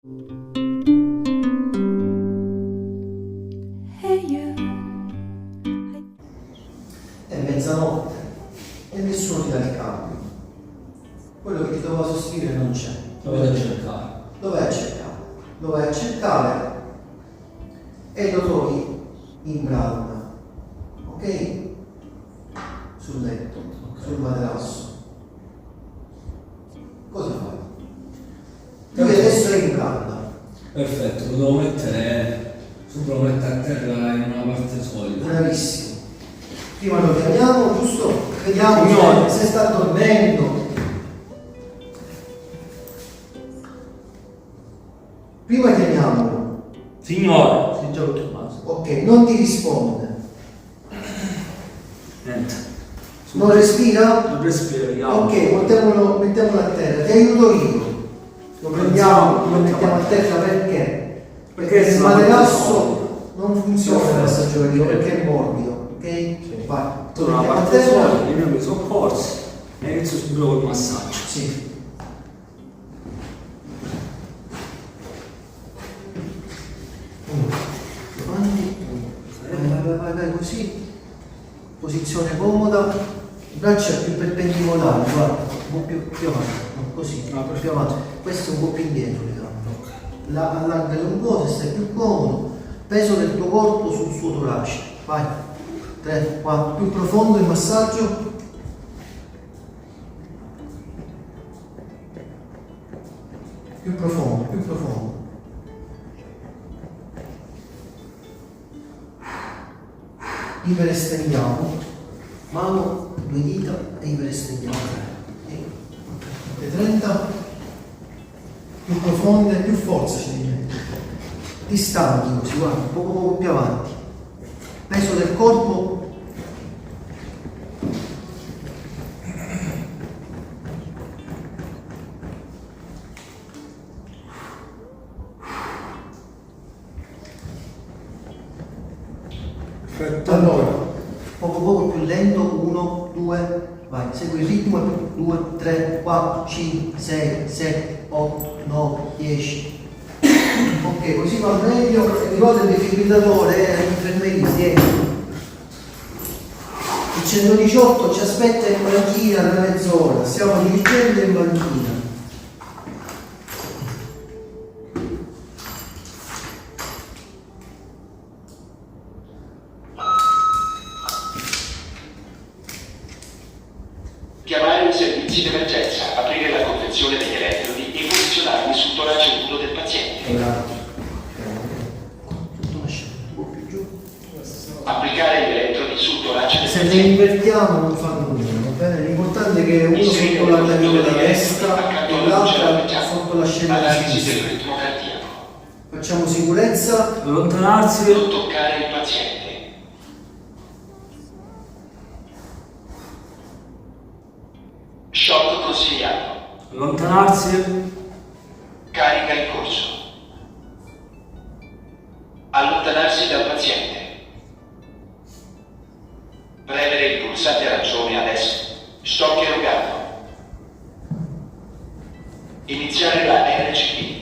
È mezzanotte e nessuno ti dà il cambio. Quello che ti doveva sostituire non c'è. Lo vado a cercare. Lo vai a cercare. Lo vai a cercare e lo trovi in branda. Ok? Sul letto, sul materasso. Cosa fai? Lui adesso è in branda. Perfetto, lo devo mettere a terra in una parte solida. Bravissimo. Prima lo chiamiamo, giusto? Vediamo Signore. se sta dormendo. Prima chiamiamolo. Signore! Si è già rotto il vaso. Ok, non ti risponde. Niente. Non respira? Non respiriamo. Ok, mettiamolo a terra. Ti aiuto io. Lo prendiamo, lo mettiamo a terra perché? Perché il materasso non funziona il passaggio aereo perché è morbido. Ok? Vai. Tu Lo una mettiamo a parte terra. solida, io mi soccorsi e inizio subito col massaggio. Sì. Avanti. Vai, così. Posizione comoda. Braccia più perpendicolari, guarda. Un po' più avanti. No, così. Più avanti. Questo un po' più indietro le gambe. Allargale un po' se stai più comodo. Peso del tuo corpo sul suo torace. Vai. 3, 4. Più profondo il massaggio. Più profondo, più profondo. Iperestendiamo, mano, due dita e iperestendiamo. E 30, più profonde, più forza ci devi mettere. Ti stanchi così, guarda, poco più avanti. Peso del corpo. Perfetto. Allora, poco più lento, 1, 2, vai, segui il ritmo, 2, 3, 4, 5, 6, 7, 8, 9, 10. Ok, così va meglio, e ricorda il defibrillatore, l'infermeria, tieni. Il 118 ci aspetta in banchina da mezz'ora, stiamo dirigendo in banchina. Chiamare i servizi d'emergenza, aprire la confezione degli elettrodi e posizionarli sul torace nudo del paziente. Tutto lasciato, un po' più giù. Applicare gli elettrodi sul torace del Se ne paziente. invertiamo non fa nulla, va bene? L'importante è che uno sotto la naviera da destra e l'altra sotto la scena di Analisi del sinistra. ritmo cardiaco. Facciamo sicurezza. Allontanarsi. Non toccare il paziente. Shock consigliato. Allontanarsi. Carica in corso. Allontanarsi dal paziente. Premere il pulsante arancione adesso. Shock erogato. Iniziare la RCP.